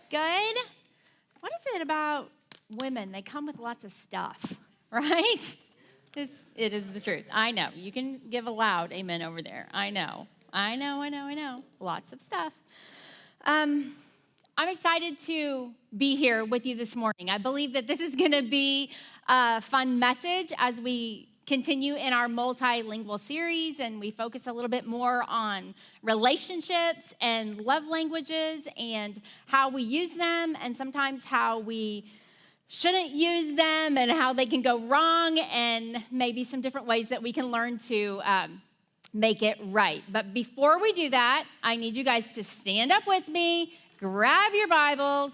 Good. What is it about women? They come with lots of stuff, right? It is the truth. I know. You can give a loud amen over there. I know. Lots of stuff. I'm excited to be here with you this morning. I believe that this is going to be a fun message as we continue in our multilingual series, and we focus a little bit more on relationships and love languages and how we use them, and sometimes how we shouldn't use them and how they can go wrong, and maybe some different ways that we can learn to make it right. But before we do that, I need you guys to stand up with me, grab your Bibles.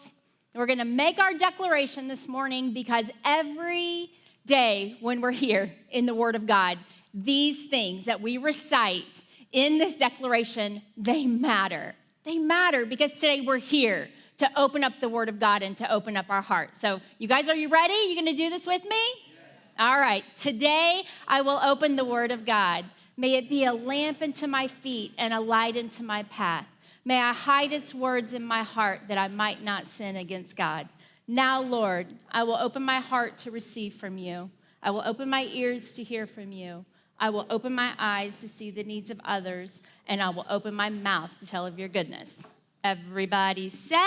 We're going to make our declaration this morning, because every day when we're here in the Word of God, these things that we recite in this declaration, they matter. They matter because today we're here to open up the Word of God and to open up our hearts. So you guys, are you ready? You going to do this with me? Yes. All right. Today I will open the Word of God. May it be a lamp unto my feet and a light unto my path. May I hide its words in my heart that I might not sin against God. Now, Lord, I will open my heart to receive from you. I will open my ears to hear from you. I will open my eyes to see the needs of others, and I will open my mouth to tell of your goodness. Everybody said?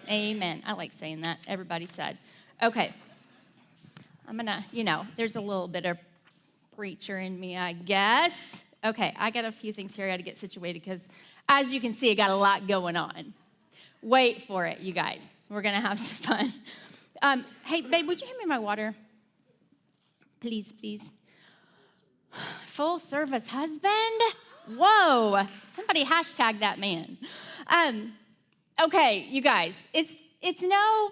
Amen. I like saying that. Everybody said. Okay. I'm going to, there's a little bit of preacher in me, I guess. Okay, I got a few things here I got to get situated because, as you can see, I got a lot going on. Wait for it, you guys. We're going to have some fun. Hey, babe, would you hand me my water? Please. Full service husband? Whoa. Somebody hashtag that man. Okay, you guys, it's no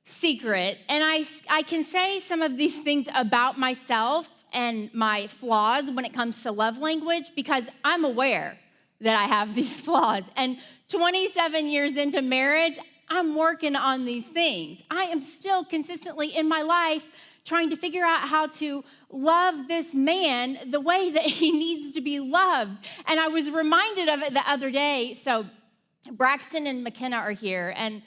secret, and I can say some of these things about myself and my flaws when it comes to love language, because I'm aware that I have these flaws. And 27 years into marriage, I'm working on these things. I am still consistently in my life trying to figure out how to love this man the way that he needs to be loved. And I was reminded of it the other day. So Braxton and McKenna are here. And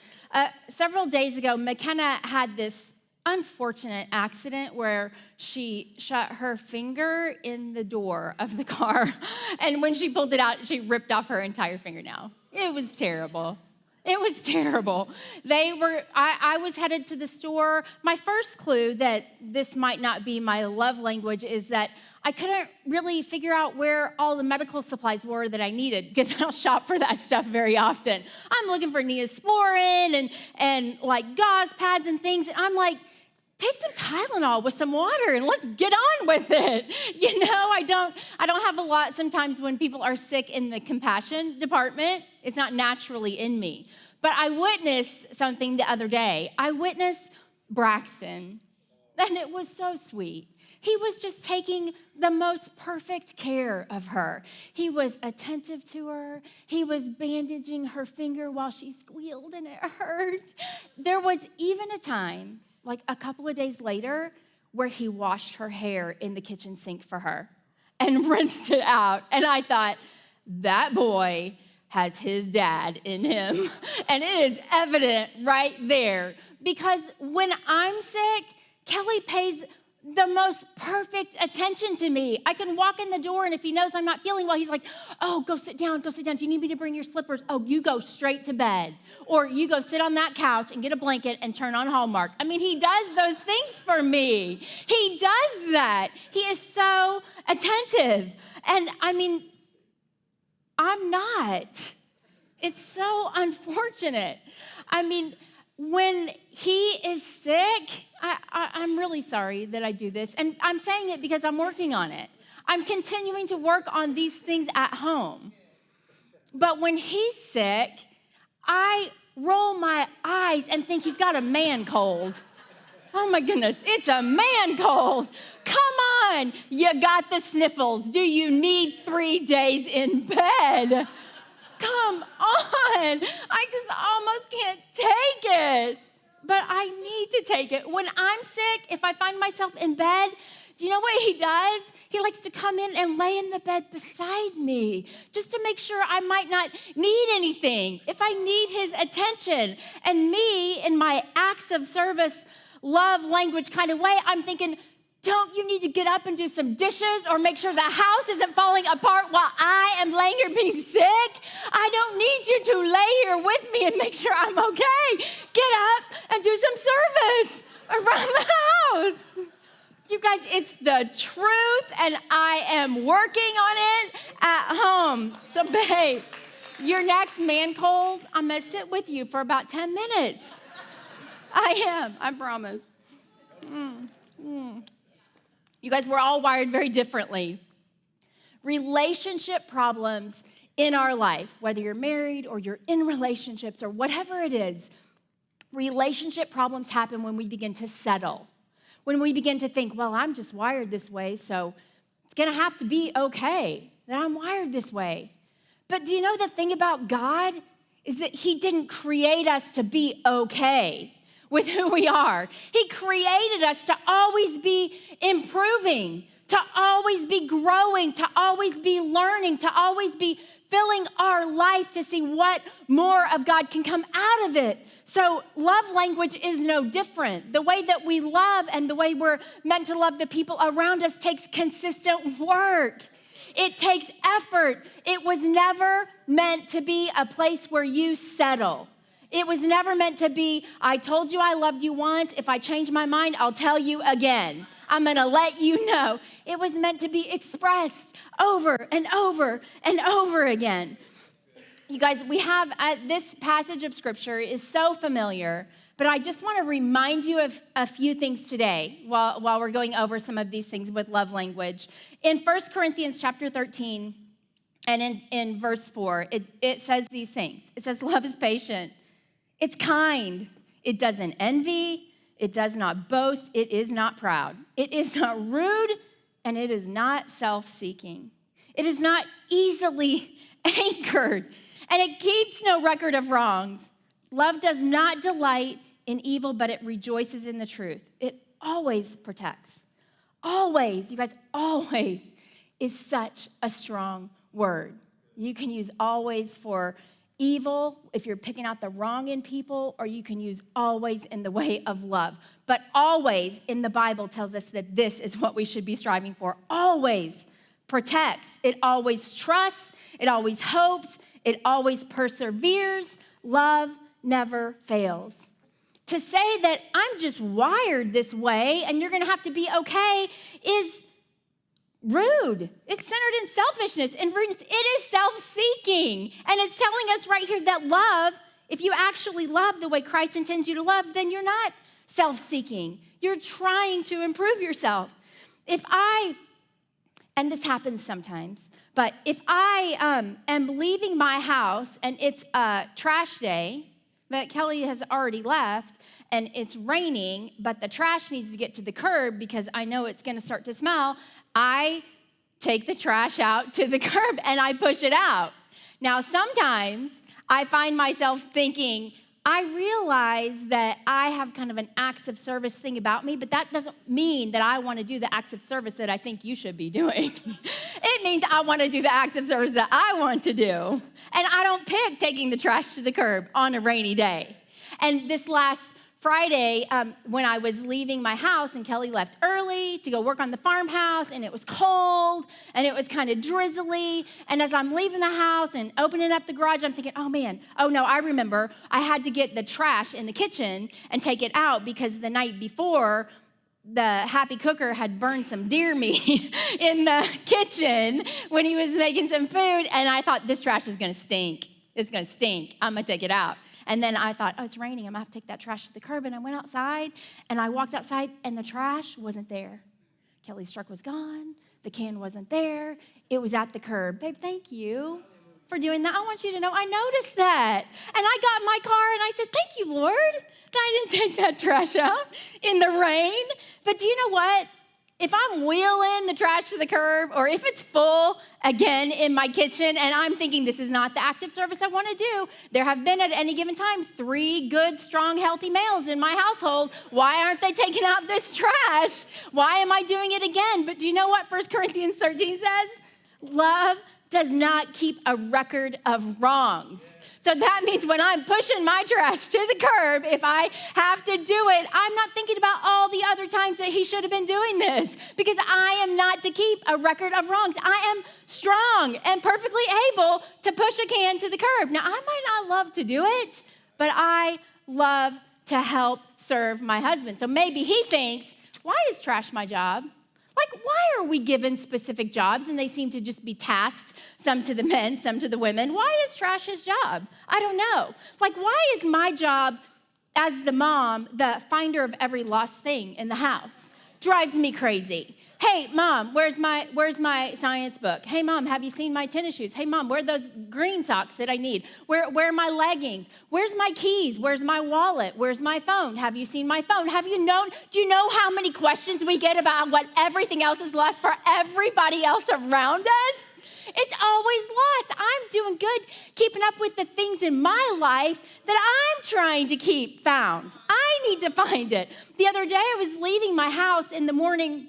several days ago, McKenna had this unfortunate accident where she shut her finger in the door of the car. And when she pulled it out, she ripped off her entire fingernail. It was terrible. It was terrible. I was headed to the store. My first clue that this might not be my love language is that I couldn't really figure out where all the medical supplies were that I needed, because I don't shop for that stuff very often. I'm looking for Neosporin and like gauze pads and things, and I'm like, take some Tylenol with some water and let's get on with it. I don't have a lot sometimes when people are sick in the compassion department. It's not naturally in me. But I witnessed something the other day. I witnessed Braxton, and it was so sweet. He was just taking the most perfect care of her. He was attentive to her. He was bandaging her finger while she squealed and it hurt. There was even a time, like a couple of days later, where he washed her hair in the kitchen sink for her and rinsed it out. And I thought, that boy has his dad in him. And it is evident right there. Because when I'm sick, Kelly pays the most perfect attention to me. I can walk in the door, and if he knows I'm not feeling well, he's like, oh, go sit down. Do you need me to bring your slippers? Oh, you go straight to bed. Or you go sit on that couch and get a blanket and turn on Hallmark. I mean, he does those things for me. He does that. He is so attentive. And I mean, I'm not. It's so unfortunate. I mean, when he is sick, I'm really sorry that I do this. And I'm saying it because I'm working on it. I'm continuing to work on these things at home. But when he's sick, I roll my eyes and think he's got a man cold. Oh my goodness, it's a man cold. Come on, you got the sniffles. Do you need 3 days in bed? Come on, I just almost can't take it. But I need to take it. When I'm sick, if I find myself in bed, Do you know what he does? He likes to come in and lay in the bed beside me just to make sure I might not need anything, if I need his attention. And me, in my acts of service, love language kind of way, I'm thinking, don't you need to get up and do some dishes or make sure the house isn't falling apart while I am laying here being sick? I don't need you to lay here with me and make sure I'm okay. Get up and do some service around the house. You guys, it's the truth, and I am working on it at home. So, babe, your next man cold, I'm going to sit with you for about 10 minutes. I promise. You guys, we're all wired very differently. Relationship problems in our life, whether you're married or you're in relationships or whatever it is, relationship problems happen when we begin to settle. When we begin to think, well, I'm just wired this way, so it's going to have to be okay that I'm wired this way. But do you know the thing about God is that he didn't create us to be okay with who we are. He created us to always be improving, to always be growing, to always be learning, to always be filling our life to see what more of God can come out of it. So love language is no different. The way that we love and the way we're meant to love the people around us takes consistent work. It takes effort. It was never meant to be a place where you settle. It was never meant to be, I told you I loved you once. If I change my mind, I'll tell you again. I'm going to let you know. It was meant to be expressed over and over and over again. You guys, we have this passage of Scripture is so familiar, but I just want to remind you of a few things today while we're going over some of these things with love language. In 1 Corinthians chapter 13 and in verse 4, it says these things. It says, love is patient. It's kind. It doesn't envy. It does not boast. It is not proud. It is not rude, and it is not self-seeking. It is not easily angered, and it keeps no record of wrongs. Love does not delight in evil, but it rejoices in the truth. It always protects. Always, you guys, always is such a strong word. You can use always for evil, if you're picking out the wrong in people, or you can use always in the way of love. But always in the Bible tells us that this is what we should be striving for. Always protects. It always trusts. It always hopes. It always perseveres. Love never fails. To say that I'm just wired this way and you're going to have to be okay is rude. It's centered in selfishness and rudeness. It is self-seeking. And it's telling us right here that love, if you actually love the way Christ intends you to love, then you're not self-seeking. You're trying to improve yourself. And this happens sometimes, but if I am leaving my house and it's a trash day, but Kelly has already left, and it's raining, but the trash needs to get to the curb because I know it's going to start to smell, I take the trash out to the curb and I push it out. Now, sometimes I find myself thinking, I realize that I have kind of an acts of service thing about me, but that doesn't mean that I want to do the acts of service that I think you should be doing. It means I want to do the acts of service that I want to do. And I don't pick taking the trash to the curb on a rainy day. And this last Friday, when I was leaving my house, and Kelly left early to go work on the farmhouse, and it was cold, and it was kind of drizzly, and as I'm leaving the house and opening up the garage, I'm thinking, oh no, I remember I had to get the trash in the kitchen and take it out because the night before, the happy cooker had burned some deer meat in the kitchen when he was making some food, and I thought, this trash is going to stink. It's going to stink. I'm going to take it out. And then I thought, it's raining. I'm going to have to take that trash to the curb. And I went outside, and I walked outside, and the trash wasn't there. Kelly's truck was gone. The can wasn't there. It was at the curb. Babe, thank you for doing that. I want you to know I noticed that. And I got in my car, and I said, thank you, Lord. I didn't take that trash out in the rain. But do you know what? if I'm wheeling the trash to the curb, or if it's full again in my kitchen and I'm thinking this is not the active service I want to do, there have been at any given time 3 good, strong, healthy males in my household. Why aren't they taking out this trash? Why am I doing it again? But do you know what 1 Corinthians 13 says? Love does not keep a record of wrongs. So that means when I'm pushing my trash to the curb, if I have to do it, I'm not thinking about all the other times that he should have been doing this, because I am not to keep a record of wrongs. I am strong and perfectly able to push a can to the curb. Now, I might not love to do it, but I love to help serve my husband. So maybe he thinks, why is trash my job? Like, why are we given specific jobs and they seem to just be tasked, some to the men, some to the women? Why is trash his job? I don't know. Like, why is my job as the mom the finder of every lost thing in the house? Drives me crazy. Hey, Mom, where's my science book? Hey, Mom, have you seen my tennis shoes? Hey, Mom, where are those green socks that I need? Where are my leggings? Where's my keys? Where's my wallet? Where's my phone? Have you seen my phone? Do you know how many questions we get about what everything else is lost for everybody else around us? It's always lost. I'm doing good keeping up with the things in my life that I'm trying to keep found. I need to find it. The other day, I was leaving my house in the morning,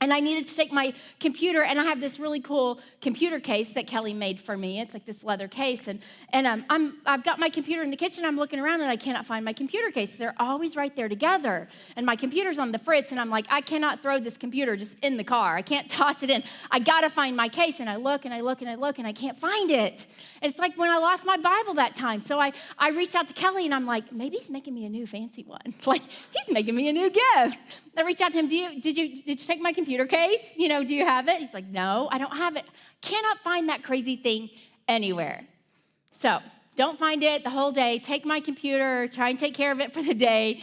and I needed to take my computer, and I have this really cool computer case that Kelly made for me. It's like this leather case, and I've got my computer in the kitchen. I'm looking around, and I cannot find my computer case. They're always right there together, and my computer's on the fritz, and I'm like, I cannot throw this computer just in the car. I can't toss it in. I got to find my case, and I look, and I look, and I look, and I can't find it. And it's like when I lost my Bible that time. So I reached out to Kelly, and I'm like, maybe he's making me a new fancy one. Like, he's making me a new gift. I reached out to him, did you take my computer case? Do you have it? He's like, no, I don't have it. Cannot find that crazy thing anywhere. So don't find it the whole day. Take my computer, try and take care of it for the day.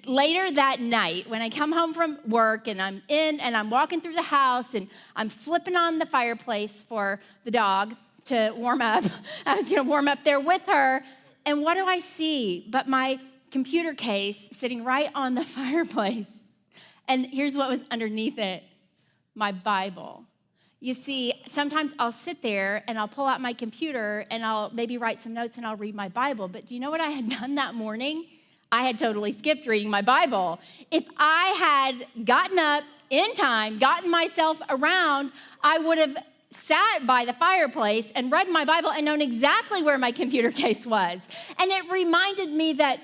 Later that night, when I come home from work and I'm walking through the house and I'm flipping on the fireplace for the dog to warm up. I was going to warm up there with her. And what do I see but my computer case sitting right on the fireplace? And here's what was underneath it: my Bible. You see, sometimes I'll sit there and I'll pull out my computer and I'll maybe write some notes and I'll read my Bible. But do you know what I had done that morning? I had totally skipped reading my Bible. If I had gotten up in time, gotten myself around, I would have sat by the fireplace and read my Bible and known exactly where my computer case was. And it reminded me that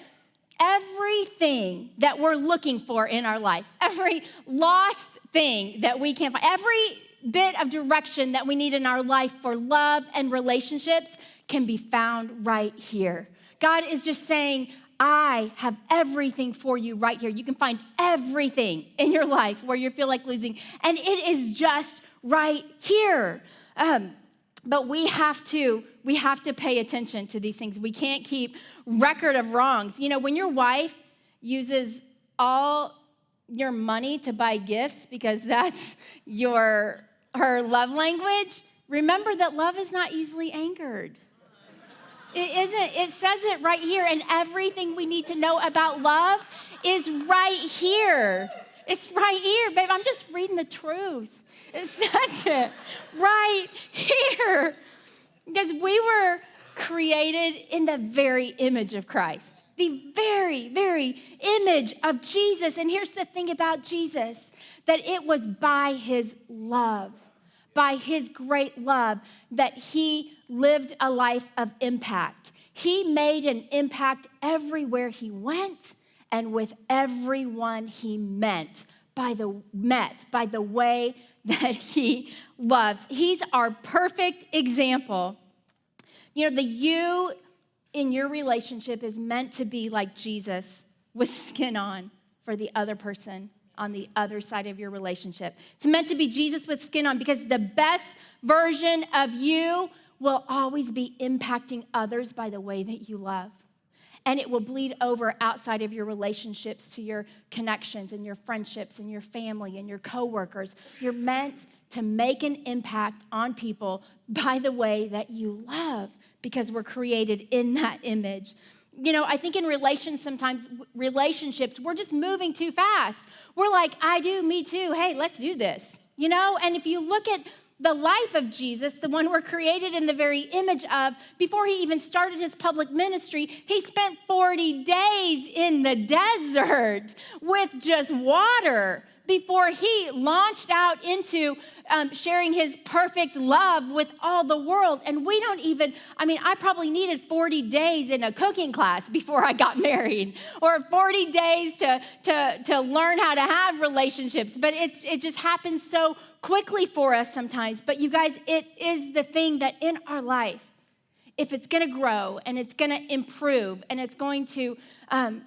everything that we're looking for in our life, every lost thing that we can't find, every bit of direction that we need in our life for love and relationships can be found right here. God is just saying, I have everything for you right here. You can find everything in your life where you feel like losing, and it is just right here. But we have to pay attention to these things. We can't keep record of wrongs. When your wife uses all your money to buy gifts because that's her love language, remember that love is not easily angered. It isn't. It says it right here, and everything we need to know about love is right here. It's right here, babe. I'm just reading the truth. It says it right here. Because we were created in the very image of Christ, the very, very image of Jesus. And here's the thing about Jesus, that it was by his love, by his great love, that he lived a life of impact. He made an impact everywhere he went and with everyone he met by the way that he loves. He's our perfect example. The you in your relationship is meant to be like Jesus with skin on for the other person on the other side of your relationship. It's meant to be Jesus with skin on, because the best version of you will always be impacting others by the way that you love. And it will bleed over outside of your relationships to your connections and your friendships and your family and your coworkers. You're meant to make an impact on people by the way that you love, because we're created in that image. I think in relationships, we're just moving too fast. We're like, I do, me too. Hey, let's do this, And if you look at the life of Jesus, the one we're created in the very image of, before he even started his public ministry, he spent 40 days in the desert with just water before he launched out into sharing his perfect love with all the world. And we don't even, I probably needed 40 days in a cooking class before I got married, or 40 days to learn how to have relationships. But it just happens so quickly for us sometimes. But you guys, it is the thing that in our life, if it's going to grow and it's going to improve and it's going to,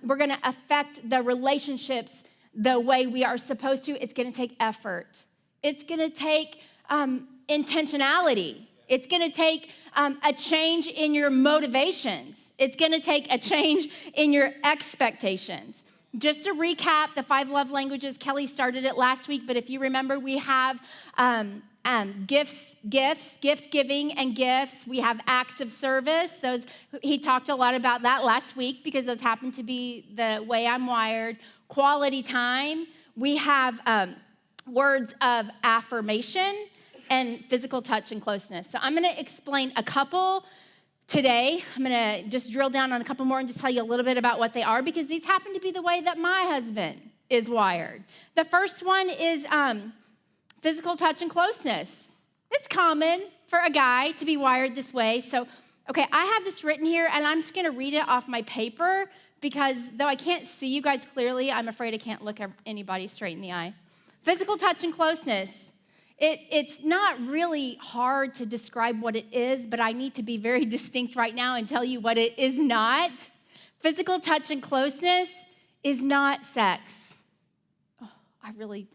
we're going to affect the relationships the way we are supposed to, it's going to take effort. It's going to take intentionality. It's going to take a change in your motivations. It's going to take a change in your expectations. Just to recap, the 5 love languages, Kelly started it last week, but if you remember, we have gift giving and gifts. We have acts of service. He talked a lot about that last week because those happen to be the way I'm wired. Quality time. We have words of affirmation and physical touch and closeness. So I'm going to explain a couple today. I'm going to just drill down on a couple more and just tell you a little bit about what they are, because these happen to be the way that my husband is wired. The first one is physical touch and closeness. It's common for a guy to be wired this way. So, okay, I have this written here, and I'm just going to read it off my paper, because though I can't see you guys clearly, I'm afraid I can't look anybody straight in the eye. Physical touch and closeness. It's not really hard to describe what it is, but I need to be very distinct right now and tell you what it is not. Physical touch and closeness is not sex. Oh,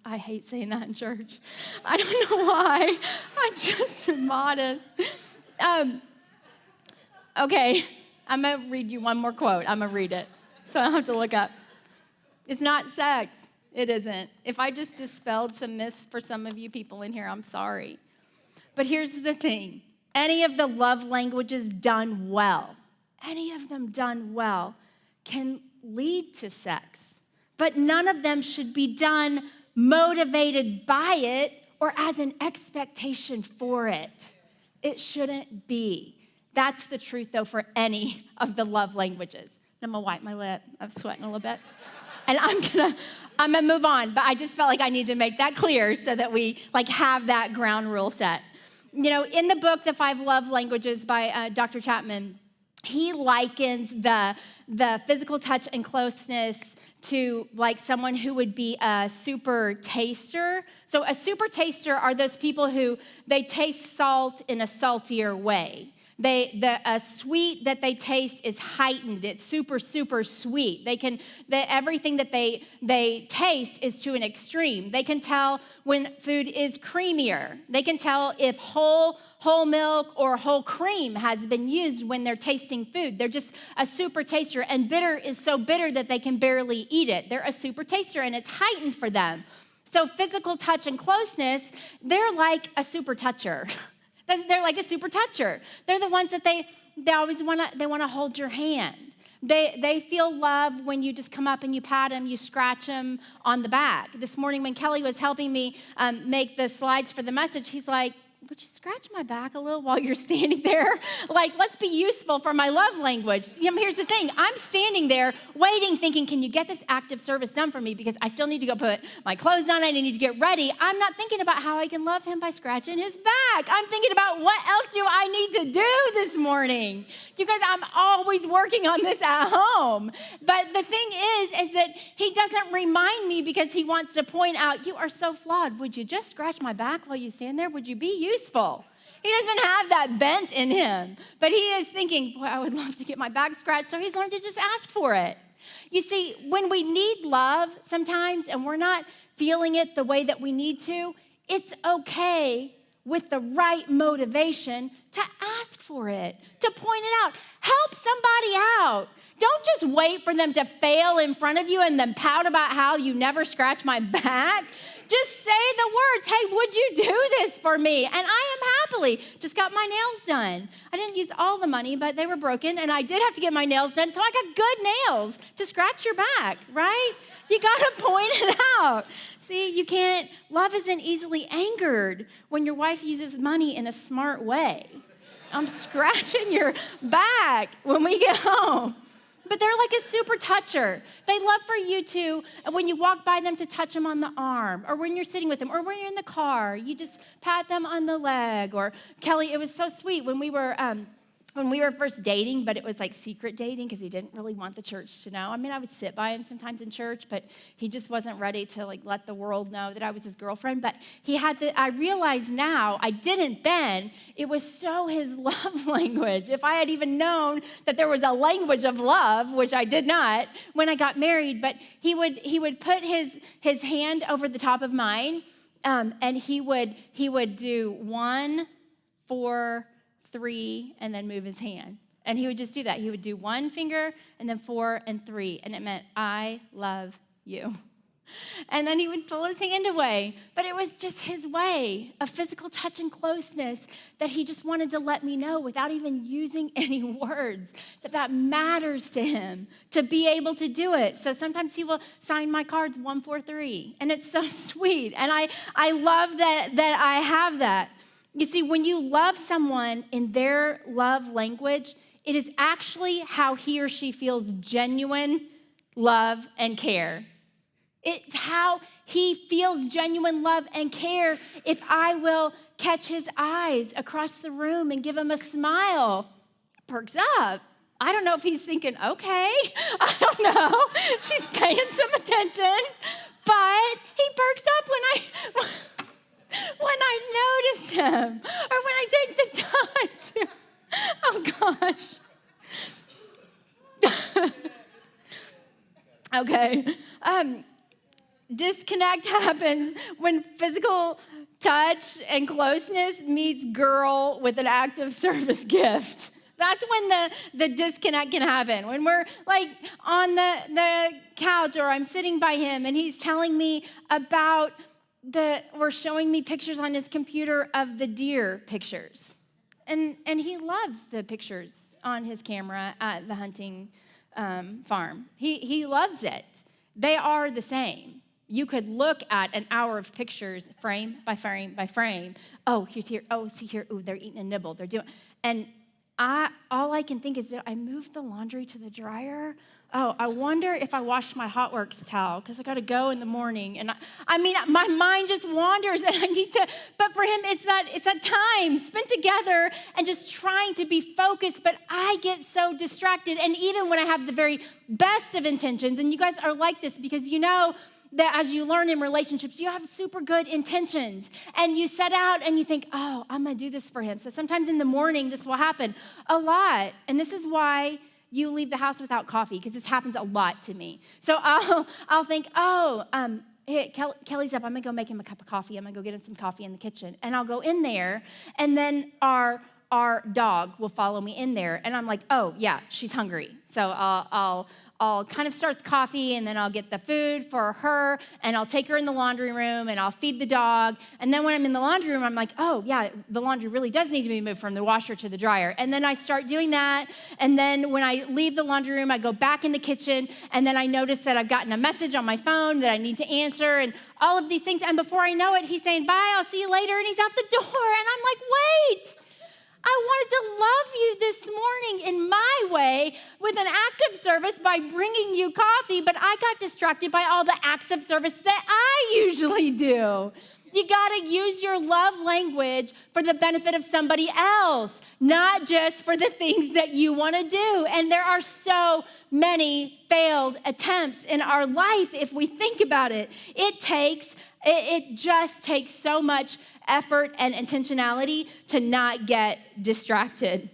I hate saying that in church. I don't know why. I'm just modest. Okay. I'm going to read you one more quote. I'm going to read it, so I don't have to look up. It's not sex. It isn't. If I just dispelled some myths for some of you people in here, I'm sorry. But here's the thing. Any of the love languages done well, any of them done well, can lead to sex. But none of them should be done motivated by it or as an expectation for it. It shouldn't be. That's the truth, though, for any of the love languages. I'm going to wipe my lip. I'm sweating a little bit. And I'm gonna move on, but I just felt like I need to make that clear so that we have that ground rule set. In the book, The 5 Love Languages by Dr. Chapman, he likens the physical touch and closeness to someone who would be a super taster. So a super taster are those people who they taste salt in a saltier way. A sweet that they taste is heightened. It's super, super sweet. Everything that they taste is to an extreme. They can tell when food is creamier. They can tell if whole milk or whole cream has been used when they're tasting food. They're just a super taster. And bitter is so bitter that they can barely eat it. They're a super taster, and it's heightened for them. So physical touch and closeness, they're like a super toucher. They're like a super toucher. They're the ones that they always want to hold your hand. They feel love when you just come up and you pat them, you scratch them on the back. This morning when Kelly was helping me make the slides for the message, he's like, would you scratch my back a little while you're standing there? Let's be useful for my love language. Here's the thing. I'm standing there waiting, thinking, can you get this active service done for me? Because I still need to go put my clothes on. I need to get ready. I'm not thinking about how I can love him by scratching his back. I'm thinking about what else do I need to do this morning? You guys, I'm always working on this at home. But the thing is that he doesn't remind me because he wants to point out, you are so flawed. Would you just scratch my back while you stand there? Would you be useful? He doesn't have that bent in him, but he is thinking, boy, I would love to get my back scratched, so he's learned to just ask for it. You see, when we need love sometimes and we're not feeling it the way that we need to, it's okay with the right motivation to ask for it, to point it out. Help somebody out. Don't just wait for them to fail in front of you and then pout about how you never scratch my back. Just say the words. Hey, would you do this for me? And I am happily. Just got my nails done. I didn't use all the money, but they were broken, and I did have to get my nails done, so I got good nails to scratch your back, right? You got to point it out. See, love isn't easily angered when your wife uses money in a smart way. I'm scratching your back when we get home. But they're like a super toucher. They love for you to, when you walk by them, to touch them on the arm, or when you're sitting with them, or when you're in the car, you just pat them on the leg. Or Kelly, it was so sweet when we were first dating, but it was like secret dating because he didn't really want the church to know. I mean, I would sit by him sometimes in church, but he just wasn't ready to like let the world know that I was his girlfriend. But I realize now, I didn't then, it was so his love language. If I had even known that there was a language of love, which I did not when I got married, but he would put his hand over the top of mine, and he would do 1, 4, 3, and then move his hand. And he would just do that. He would do 1 finger and then 4 and 3. And it meant, I love you. And then he would pull his hand away. But it was just his way of physical touch and closeness that he just wanted to let me know without even using any words that matters to him to be able to do it. So sometimes he will sign my cards 1, 4, 3. And it's so sweet. And I love that I have that. You see, when you love someone in their love language, it is actually how he or she feels genuine love and care. It's how he feels genuine love and care if I will catch his eyes across the room and give him a smile. He perks up. I don't know if he's thinking, okay, I don't know. She's paying some attention. But he perks up when I notice him, or when I take the time to, oh gosh. Okay. Disconnect happens when physical touch and closeness meets girl with an act of service gift. That's when the disconnect can happen. When we're like on the couch, or I'm sitting by him and he's telling me about or showing me pictures on his computer of the deer pictures. And he loves the pictures on his camera at the hunting farm. He loves it. They are the same. You could look at an hour of pictures, frame by frame by frame. Oh, here's here. Oh, see here. Oh, they're eating a nibble. They're doing. And all I can think is, did I move the laundry to the dryer? Oh, I wonder if I washed my Hot Works towel because I got to go in the morning. And I mean, my mind just wanders, and I need to. But for him, it's that time spent together and just trying to be focused. But I get so distracted, and even when I have the very best of intentions, and you guys are like this because you know that as you learn in relationships, you have super good intentions. And you set out and you think, oh, I'm going to do this for him. So sometimes in the morning, this will happen a lot. And this is why you leave the house without coffee, because this happens a lot to me. So I'll think, hey, Kelly's up. I'm going to go make him a cup of coffee. I'm going to go get him some coffee in the kitchen. And I'll go in there, and then our dog will follow me in there. And I'm like, oh, yeah, she's hungry. So I'll kind of start the coffee, and then I'll get the food for her, and I'll take her in the laundry room, and I'll feed the dog. And then when I'm in the laundry room, I'm like, oh, yeah, the laundry really does need to be moved from the washer to the dryer. And then I start doing that. And then when I leave the laundry room, I go back in the kitchen, and then I notice that I've gotten a message on my phone that I need to answer, and all of these things. And before I know it, he's saying, bye, I'll see you later, and he's out the door. And I'm like, wait. I wanted to love you this morning in my way with an act of service by bringing you coffee, but I got distracted by all the acts of service that I usually do. You got to use your love language for the benefit of somebody else, not just for the things that you want to do. And there are so many failed attempts in our life if we think about it. It just takes so much effort and intentionality to not get distracted.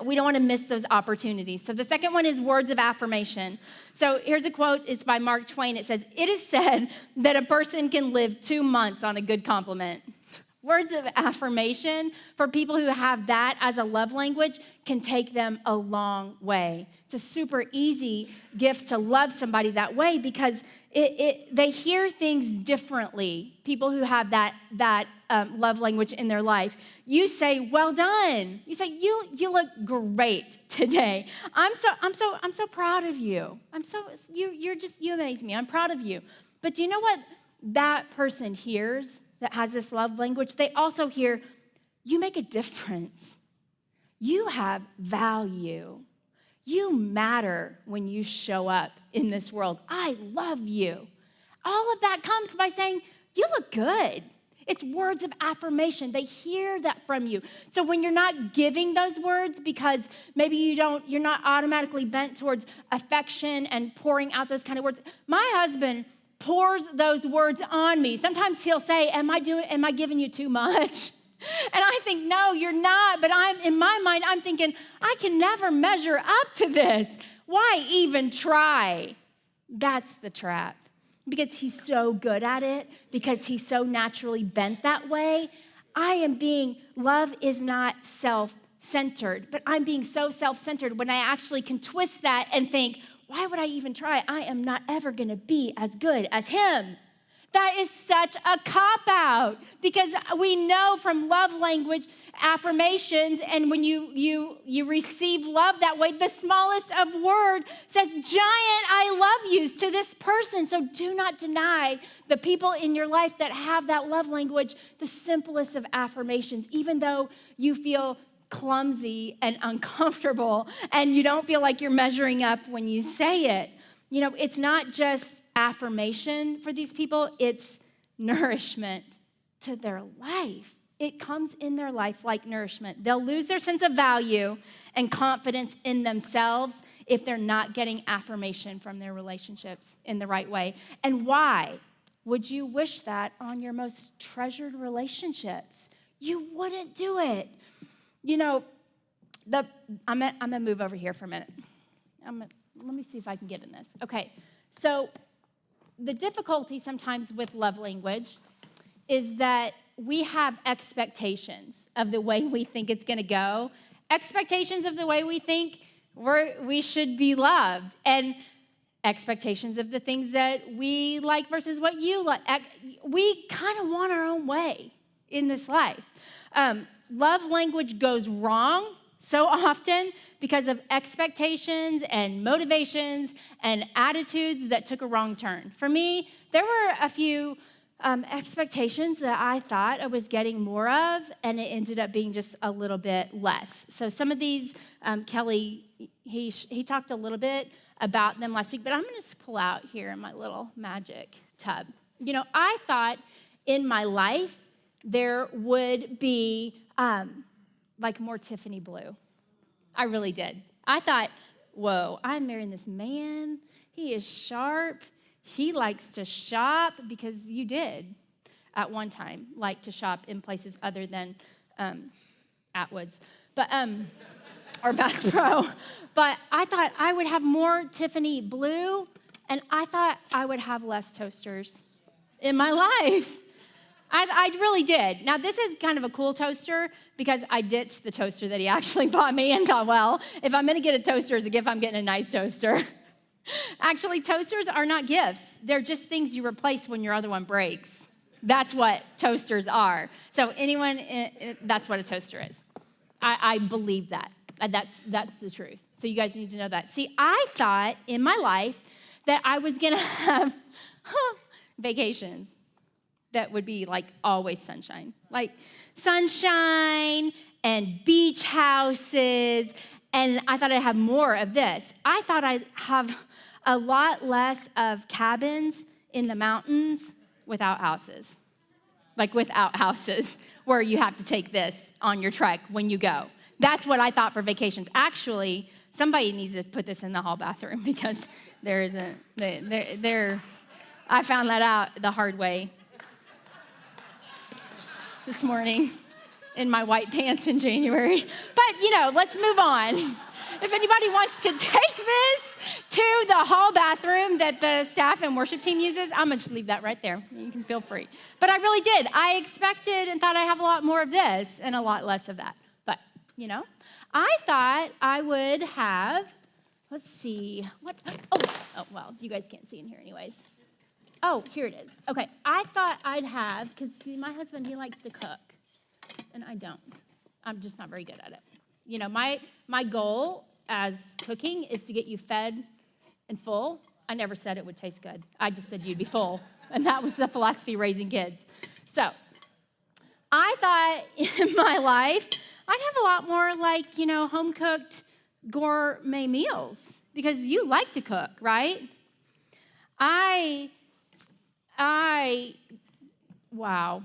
We don't want to miss those opportunities. So the second one is words of affirmation. So here's a quote. It's by Mark Twain. It says, "It is said that a person can live 2 months on a good compliment." Words of affirmation for people who have that as a love language can take them a long way. It's a super easy gift to love somebody that way because they hear things differently. People who have that love language in their life. You say, "Well done." You say, "You look great today. I'm so proud of you. You amaze me. I'm proud of you." But do you know what that person hears that has this love language? They also hear, "You make a difference. You have value. You matter when you show up in this world. I love you." All of that comes by saying, "You look good." It's words of affirmation. They hear that from you. So when you're not giving those words because maybe you're not automatically bent towards affection and pouring out those kind of words. My husband pours those words on me. Sometimes he'll say, am I giving you too much? And I think, no, you're not. But in my mind, I'm thinking, I can never measure up to this. Why even try? That's the trap. Because he's so good at it, because he's so naturally bent that way. Love is not self-centered, but I'm being so self-centered when I actually can twist that and think, why would I even try? I am not ever going to be as good as him. That is such a cop-out because we know from love language affirmations, and when you receive love that way, the smallest of word says, giant I love yous to this person. So do not deny the people in your life that have that love language, the simplest of affirmations, even though you feel clumsy and uncomfortable and you don't feel like you're measuring up when you say it. You know, it's not just affirmation for these people, it's nourishment to their life. It comes in their life like nourishment. They'll lose their sense of value and confidence in themselves if they're not getting affirmation from their relationships in the right way. And why would you wish that on your most treasured relationships? You wouldn't do it. You know, I'm gonna move over here for a minute. Let me see if I can get in this. Okay, so the difficulty sometimes with love language is that we have expectations of the way we think it's gonna go, expectations of the way we think we should be loved, and expectations of the things that we like versus what you like. We kind of want our own way in this life. Love language goes wrong so often because of expectations and motivations and attitudes that took a wrong turn. For me, there were a few expectations that I thought I was getting more of, and it ended up being just a little bit less. So some of these, Kelly, he talked a little bit about them last week, but I'm going to just pull out here in my little magic tub. You know, I thought in my life there would be like more Tiffany blue. I really did. I thought, whoa, I'm marrying this man. He is sharp. He likes to shop, because you did at one time like to shop in places other than Atwood's, but or Bass Pro. But I thought I would have more Tiffany blue, and I thought I would have less toasters in my life. I really did. Now, this is kind of a cool toaster because I ditched the toaster that he actually bought me and thought, well, if I'm going to get a toaster as a gift, I'm getting a nice toaster. Actually, toasters are not gifts. They're just things you replace when your other one breaks. That's what toasters are. So that's what a toaster is. I believe that. That's the truth. So you guys need to know that. See, I thought in my life that I was going to have vacations that would be like always sunshine. Like sunshine and beach houses. And I thought I'd have more of this. I thought I'd have a lot less of cabins in the mountains without houses. Like without houses, where you have to take this on your trek when you go. That's what I thought for vacations. Actually, somebody needs to put this in the hall bathroom, because there isn't, I found that out the hard way this morning in my white pants in January. But, let's move on. If anybody wants to take this to the hall bathroom that the staff and worship team uses. I'm going to just leave that right there. You can feel free. But I really did. I expected and thought I'd have a lot more of this and a lot less of that. But, I thought I would have, let's see, oh, well, you guys can't see in here anyways. Oh, here it is. Okay, I thought I'd have, because my husband, he likes to cook, and I don't. I'm just not very good at it. My goal as cooking is to get you fed and full. I never said it would taste good. I just said you'd be full, and that was the philosophy raising kids. So I thought in my life, I'd have a lot more like, home-cooked gourmet meals because you like to cook, right? Wow.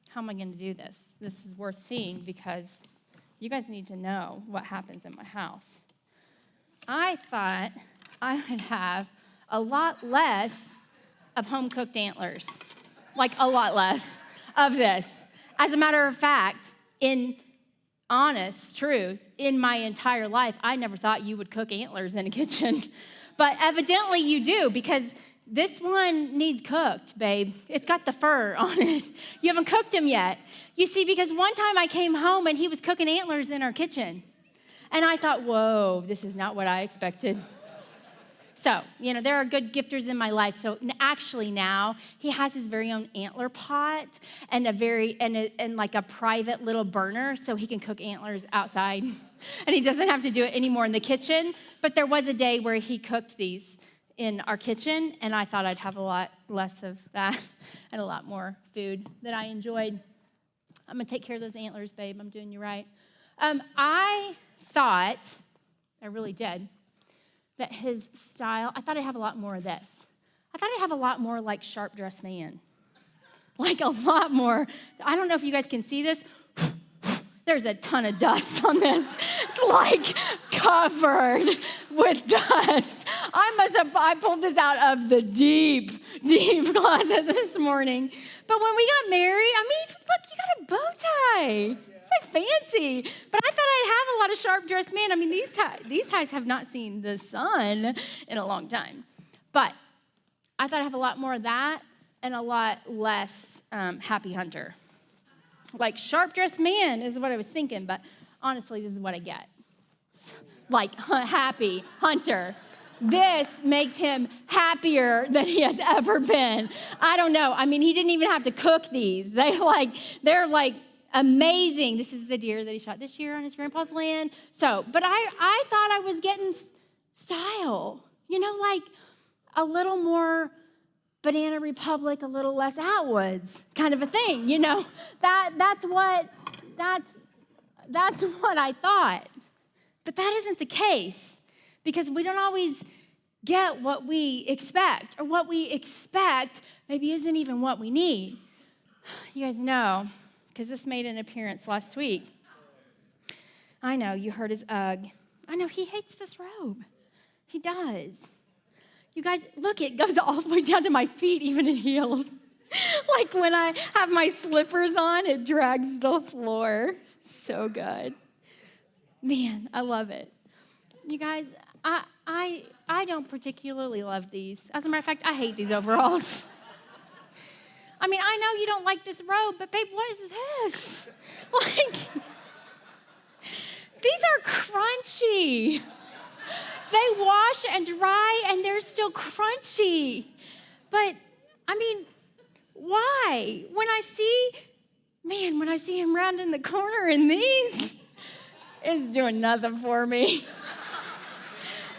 How am I going to do this? This is worth seeing because you guys need to know what happens in my house. I thought I would have a lot less of home-cooked antlers, like a lot less of this. As a matter of fact, in honest truth, in my entire life, I never thought you would cook antlers in a kitchen. But evidently you do, because this one needs cooked, babe. It's got the fur on it. You haven't cooked him yet. You see, because one time I came home and he was cooking antlers in our kitchen. And I thought, whoa, this is not what I expected. So, there are good gifters in my life. So actually now he has his very own antler pot and like a private little burner so he can cook antlers outside. And he doesn't have to do it anymore in the kitchen. But there was a day where he cooked these in our kitchen, and I thought I'd have a lot less of that and a lot more food that I enjoyed. I'm going to take care of those antlers, babe. I'm doing you right. I thought, I really did, that his style, I thought I'd have a lot more of this. I thought I'd have a lot more like sharp-dressed man. Like a lot more. I don't know if you guys can see this. There's a ton of dust on this. It's like covered with dust. I pulled this out of the deep closet this morning. But when we got married, look, you got a bow tie. It's like fancy. But I thought I'd have a lot of sharp-dressed men. These ties have not seen the sun in a long time. But I thought I'd have a lot more of that and a lot less happy hunter. Like sharp-dressed man is what I was thinking, but honestly, this is what I get. Like happy hunter. This makes him happier than he has ever been. I don't know. He didn't even have to cook these. They're like amazing. This is the deer that he shot this year on his grandpa's land. But I thought I was getting style. Like a little more Banana Republic, a little less Atwoods kind of a thing, That's what I thought. But that isn't the case because we don't always get what we expect, or what we expect maybe isn't even what we need. You guys know, because this made an appearance last week. I know, you heard his ugh. I know, he hates this robe. He does. You guys, look, it goes all the way down to my feet, even in heels. Like when I have my slippers on, it drags the floor. So good. Man, I love it. You guys, I don't particularly love these. As a matter of fact, I hate these overalls. I know you don't like this robe, but babe, what is this? These are crunchy. They wash and dry, and they're still crunchy. But, why? When I see him rounding the corner in these, it's doing nothing for me.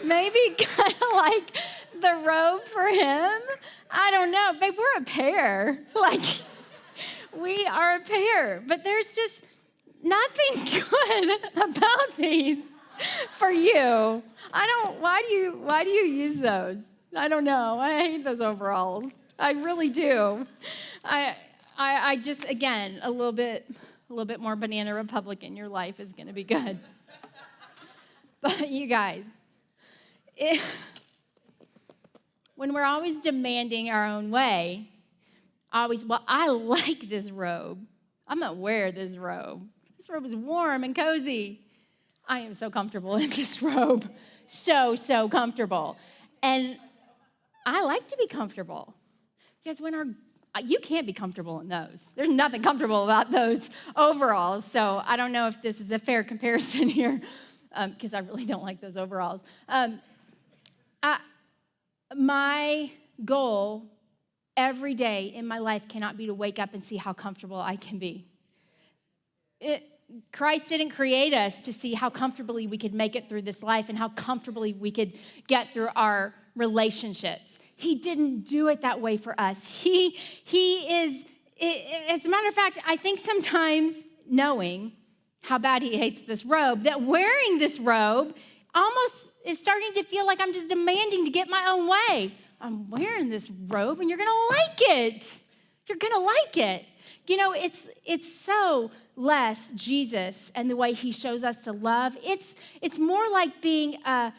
Maybe kind of like the robe for him. I don't know. Babe, we're a pair. We are a pair. But there's just nothing good about these for you. Why do you use those? I don't know. I hate those overalls. I really do. I just, again, a little bit more Banana Republic in your life is going to be good. But you guys, when we're always demanding our own way, I like this robe. I'm going to wear this robe. This robe is warm and cozy. I am so comfortable in this robe. So comfortable. And I like to be comfortable. Because you can't be comfortable in those. There's nothing comfortable about those overalls. So I don't know if this is a fair comparison here, because I really don't like those overalls. My goal every day in my life cannot be to wake up and see how comfortable I can be. Christ didn't create us to see how comfortably we could make it through this life and how comfortably we could get through our relationships. He didn't do it that way for us. He is, as a matter of fact, I think sometimes knowing how bad he hates this robe, that wearing this robe almost is starting to feel like I'm just demanding to get my own way. I'm wearing this robe and you're gonna like it. You're gonna like it. You know, it's so less Jesus and the way he shows us to love. It's more like being a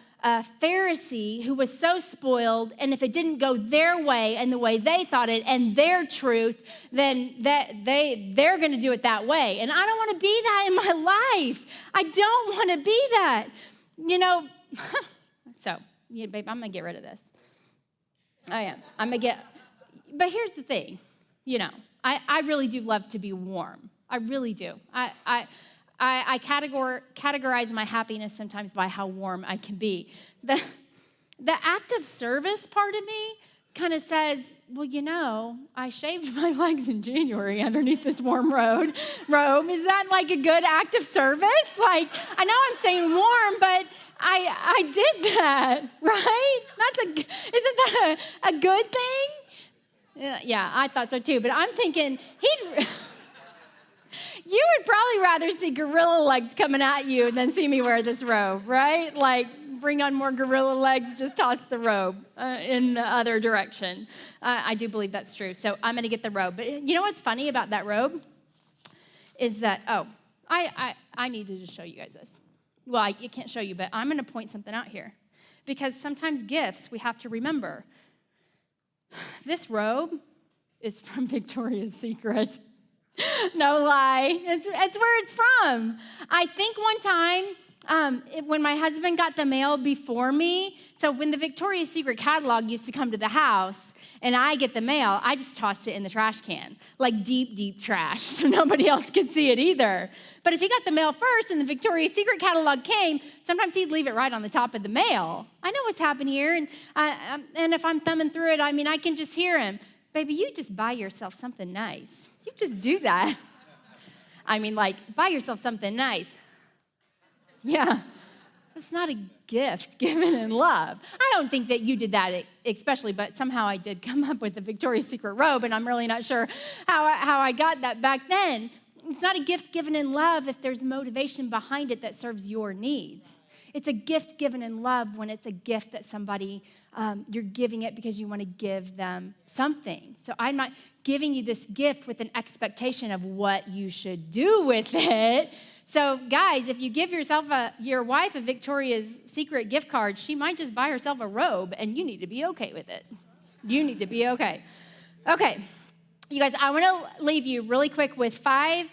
Pharisee who was so spoiled, and if it didn't go their way and the way they thought it and their truth, then they're going to do it that way. And I don't want to be that in my life. I don't want to be that. You know, so, yeah, babe, I'm going to get rid of this. I am. But here's the thing. You know, I really do love to be warm. I really do. I categorize my happiness sometimes by how warm I can be. The act of service part of me kind of says, well, you know, I shaved my legs in January underneath this warm robe. Is that like a good act of service? Like, I know I'm saying warm, but I did that, right? Isn't that a good thing? Yeah, I thought so too, but I'm thinking you would probably rather see gorilla legs coming at you than see me wear this robe, right? Like, bring on more gorilla legs, just toss the robe in the other direction. I do believe that's true, so I'm going to get the robe. But you know what's funny about that robe is that, I need to just show you guys this. Well, I can't show you, but I'm going to point something out here. Because sometimes gifts, we have to remember. This robe is from Victoria's Secret. No lie. It's where it's from. I think one time when my husband got the mail before me, so when the Victoria's Secret catalog used to come to the house and I get the mail, I just tossed it in the trash can, like deep, deep trash, so nobody else could see it either. But if he got the mail first and the Victoria's Secret catalog came, sometimes he'd leave it right on the top of the mail. I know what's happened here, and if I'm thumbing through it, I mean, I can just hear him. Baby, you just buy yourself something nice. You just do that. I mean, like, buy yourself something nice. Yeah, it's not a gift given in love. I don't think that you did that especially, but somehow I did come up with the Victoria's Secret robe, and I'm really not sure how I got that back then. It's not a gift given in love if there's motivation behind it that serves your needs. It's a gift given in love when it's a gift that somebody, you're giving it because you want to give them something. So I'm not giving you this gift with an expectation of what you should do with it. So guys, if you give your wife a Victoria's Secret gift card, she might just buy herself a robe, and you need to be okay with it. You need to be okay. Okay, you guys, I want to leave you really quick with five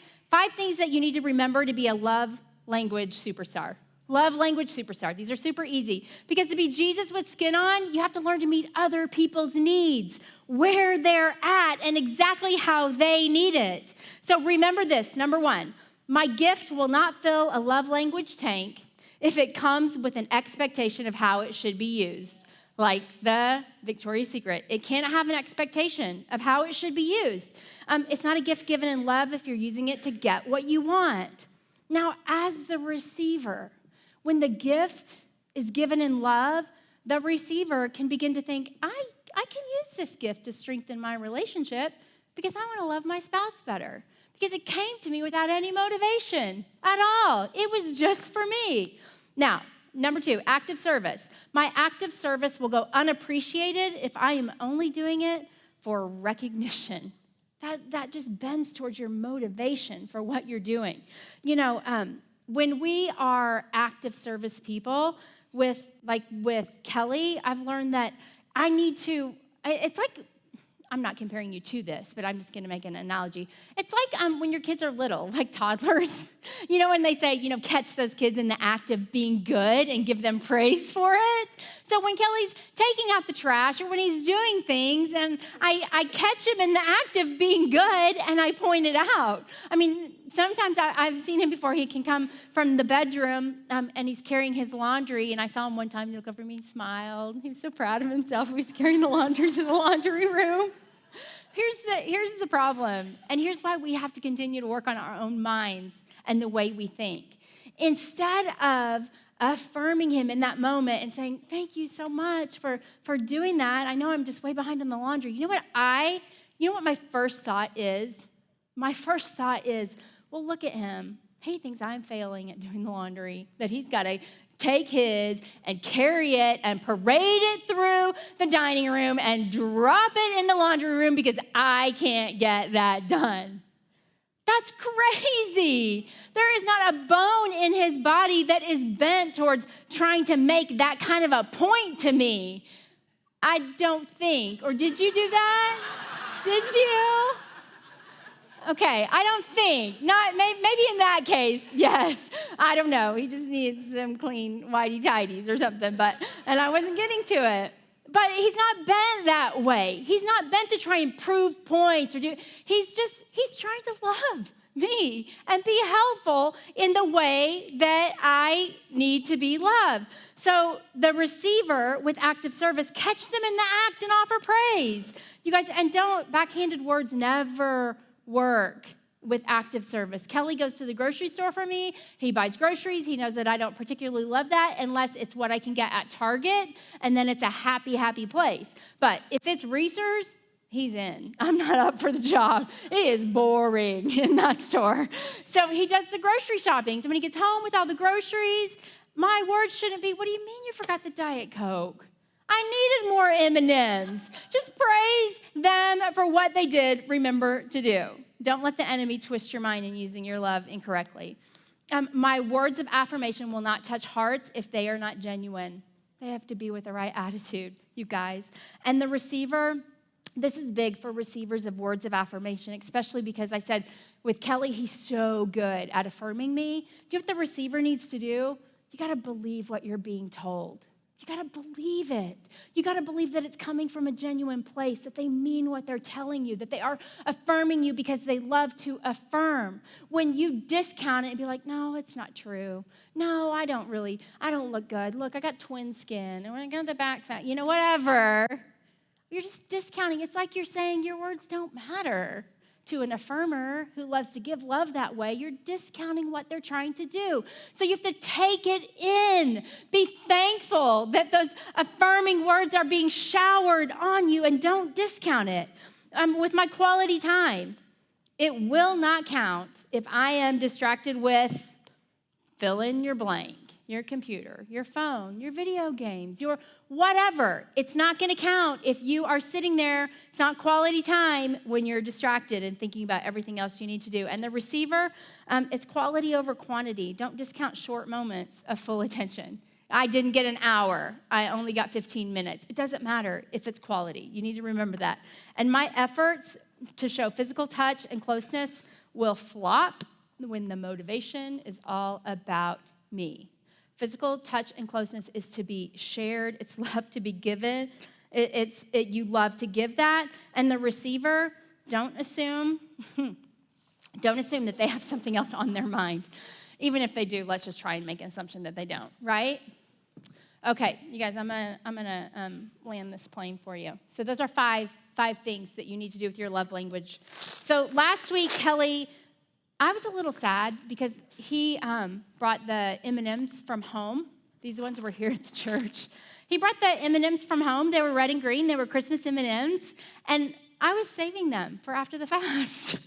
things that you need to remember to be a love language superstar. Love language superstar. These are super easy. Because to be Jesus with skin on, you have to learn to meet other people's needs, where they're at, and exactly how they need it. So remember this, number one, my gift will not fill a love language tank if it comes with an expectation of how it should be used. Like the Victoria's Secret. It can't have an expectation of how it should be used. It's not a gift given in love if you're using it to get what you want. Now, as the receiver, when the gift is given in love, the receiver can begin to think, I can use this gift to strengthen my relationship because I want to love my spouse better. Because it came to me without any motivation at all. It was just for me. Now, number two, active service. My active service will go unappreciated if I am only doing it for recognition. That just bends towards your motivation for what you're doing. You know, when we are active service people, with Kelly, I've learned that I need to, it's like, I'm not comparing you to this, but I'm just going to make an analogy. It's like when your kids are little, like toddlers, you know, when they say, you know, catch those kids in the act of being good and give them praise for it. So when Kelly's taking out the trash or when he's doing things and I catch him in the act of being good and I point it out. I mean, sometimes I've seen him before. He can come from the bedroom and he's carrying his laundry. And I saw him one time, he looked over at me, smiled. He was so proud of himself. He was carrying the laundry to the laundry room. Here's the problem. And here's why we have to continue to work on our own minds and the way we think. Instead of affirming him in that moment and saying, thank you so much for doing that. I know I'm just way behind on the laundry. You know what my first thought is? My first thought is, well, look at him. He thinks I'm failing at doing the laundry, that he's got to take his and carry it and parade it through the dining room and drop it in the laundry room because I can't get that done. That's crazy. There is not a bone in his body that is bent towards trying to make that kind of a point to me. I don't think. Or did you do that? Did you? Okay, I don't think. Not maybe in that case, yes. I don't know. He just needs some clean whitey-tidies or something, and I wasn't getting to it. But he's not bent that way. He's not bent to try and prove points he's trying to love me and be helpful in the way that I need to be loved. So the receiver with active service, catch them in the act and offer praise. You guys, and backhanded words never work with active service. Kelly goes to the grocery store for me. He buys groceries. He knows that I don't particularly love that unless it's what I can get at Target, and then it's a happy, happy place. But if it's Reese's, he's in. I'm not up for the job. It is boring in that store. So he does the grocery shopping. So when he gets home with all the groceries, my words shouldn't be, what do you mean you forgot the Diet Coke? I needed more M&Ms. Just praise them for what they did remember to do. Don't let the enemy twist your mind in using your love incorrectly. My words of affirmation will not touch hearts if they are not genuine. They have to be with the right attitude, you guys. And the receiver, this is big for receivers of words of affirmation, especially because I said with Kelly, he's so good at affirming me. Do you know what the receiver needs to do? You got to believe what you're being told. You got to believe it. You got to believe that it's coming from a genuine place, that they mean what they're telling you, that they are affirming you because they love to affirm. When you discount it and be like, no, it's not true. No, I don't look good. Look, I got twin skin. And when I got the back fat, whatever. You're just discounting. It's like you're saying your words don't matter. To an affirmer who loves to give love that way, you're discounting what they're trying to do. So you have to take it in. Be thankful that those affirming words are being showered on you and don't discount it. With my quality time, it will not count if I am distracted with fill in your blank, your computer, your phone, your video games, your whatever. It's not going to count if you are sitting there. It's not quality time when you're distracted and thinking about everything else you need to do. And the receiver, it's quality over quantity. Don't discount short moments of full attention. I didn't get an hour. I only got 15 minutes. It doesn't matter if it's quality. You need to remember that. And my efforts to show physical touch and closeness will flop when the motivation is all about me. Physical touch and closeness is to be shared. It's love to be given. You love to give that. And the receiver, don't assume that they have something else on their mind. Even if they do, let's just try and make an assumption that they don't, right? Okay, you guys, I'm gonna land this plane for you. So those are five things that you need to do with your love language. So last week, Kelly, I was a little sad because he brought the M&Ms from home. These ones were here at the church. He brought the M&Ms from home. They were red and green. They were Christmas M&Ms. And I was saving them for after the fast.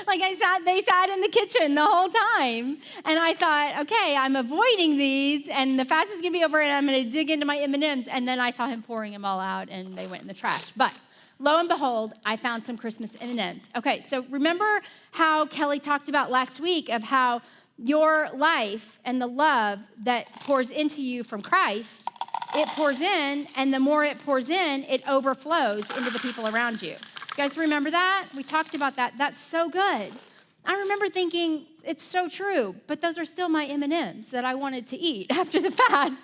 They sat in the kitchen the whole time. And I thought, okay, I'm avoiding these, and the fast is going to be over, and I'm going to dig into my M&Ms. And then I saw him pouring them all out, and they went in the trash. But lo and behold, I found some Christmas M&Ms. Okay, so remember how Kelly talked about last week of how your life and the love that pours into you from Christ, it pours in, and the more it pours in, it overflows into the people around you. You guys remember that? We talked about that. That's so good. I remember thinking, it's so true, but those are still my M&Ms that I wanted to eat after the fast.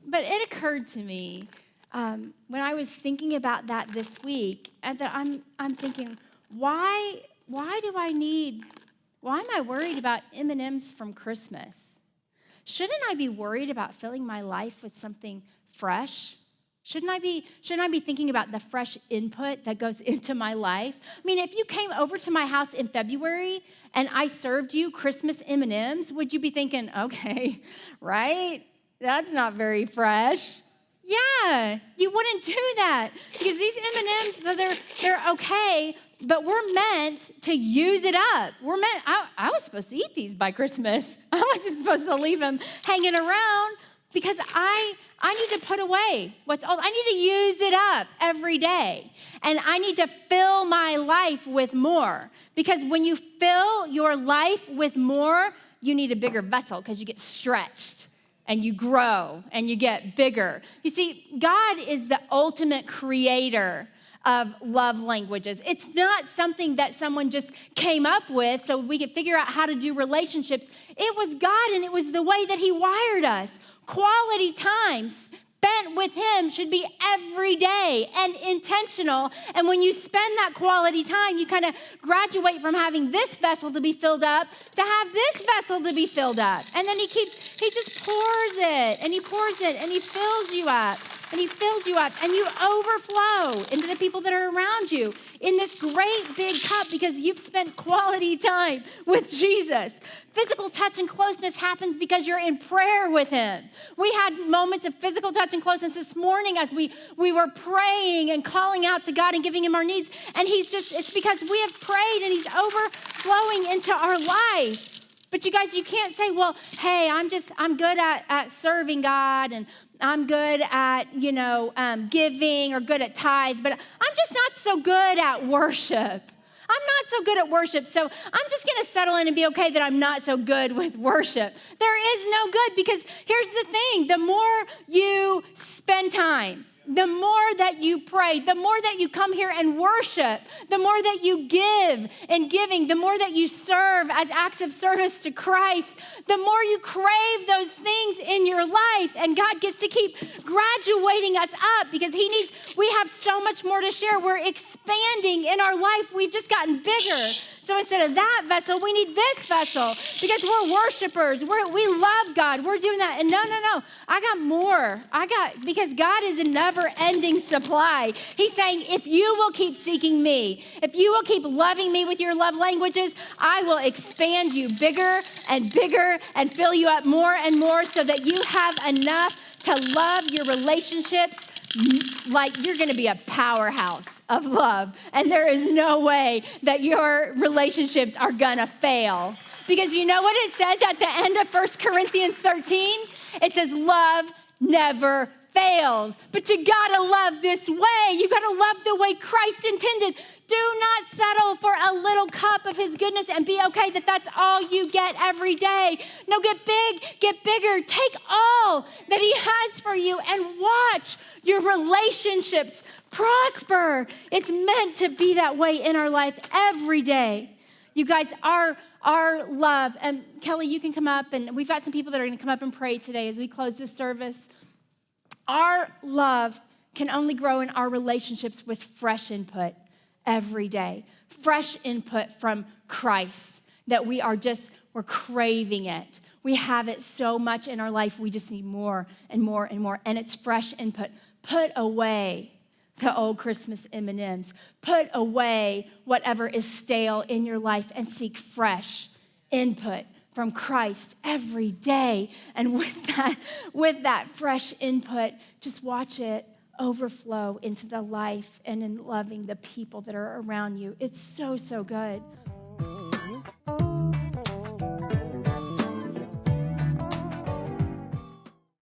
But it occurred to me when I was thinking about that this week, and that I'm thinking, why am I worried about M&Ms from Christmas? Shouldn't I be worried about filling my life with something fresh? Shouldn't I be thinking about the fresh input that goes into my life? I mean, if you came over to my house in February and I served you Christmas M&Ms, would you be thinking, okay, right? That's not very fresh. Yeah, you wouldn't do that because these M&Ms, they're okay, but we're meant to use it up. I was supposed to eat these by Christmas. I wasn't supposed to leave them hanging around because I need to put away what's old. I need to use it up every day. And I need to fill my life with more. Because when you fill your life with more, you need a bigger vessel because you get stretched and you grow and you get bigger. You see, God is the ultimate creator of love languages. It's not something that someone just came up with so we could figure out how to do relationships. It was God, and it was the way that he wired us. Quality time spent with him should be every day and intentional. And when you spend that quality time, you kind of graduate from having this vessel to be filled up to have this vessel to be filled up. And then he just pours it, and he pours it, and he fills you up. And he fills you up, and you overflow into the people that are around you in this great big cup because you've spent quality time with Jesus. Physical touch and closeness happens because you're in prayer with him. We had moments of physical touch and closeness this morning as we were praying and calling out to God and giving him our needs. And it's because we have prayed and he's overflowing into our life. But you guys, you can't say, well, hey, I'm good at serving God, and I'm good at, giving or good at tithes, but I'm just not so good at worship. I'm not so good at worship, so I'm just going to settle in and be okay that I'm not so good with worship. There is no good, because here's the thing. The more you spend time, the more that you pray, the more that you come here and worship, the more that you give in giving, the more that you serve as acts of service to Christ, the more you crave those things in your life. And God gets to keep graduating us up because we have so much more to share. We're expanding in our life. We've just gotten bigger. So instead of that vessel, we need this vessel because we're worshipers. We love God. We're doing that. And no. I got more. Because God is a never-ending supply. He's saying, if you will keep seeking me, if you will keep loving me with your love languages, I will expand you bigger and bigger and fill you up more and more so that you have enough to love your relationships like you're going to be a powerhouse of love. And there is no way that your relationships are going to fail. Because you know what it says at the end of 1 Corinthians 13? It says, love never fails. But you got to love this way. You got to love the way Christ intended. Do not settle for a little cup of his goodness and be okay that that's all you get every day. No, get big, get bigger. Take all that he has for you and watch your relationships prosper. It's meant to be that way in our life every day. You guys, our love, and Kelly, you can come up, and we've got some people that are going to come up and pray today as we close this service. Our love can only grow in our relationships with fresh input every day. Fresh input from Christ that we're craving it. We have it so much in our life, we just need more and more and more. And it's fresh input. Put away the old Christmas M&Ms. Put away whatever is stale in your life and seek fresh input from Christ every day. And with that fresh input, just watch it overflow into the life and in loving the people that are around you. It's so, so good.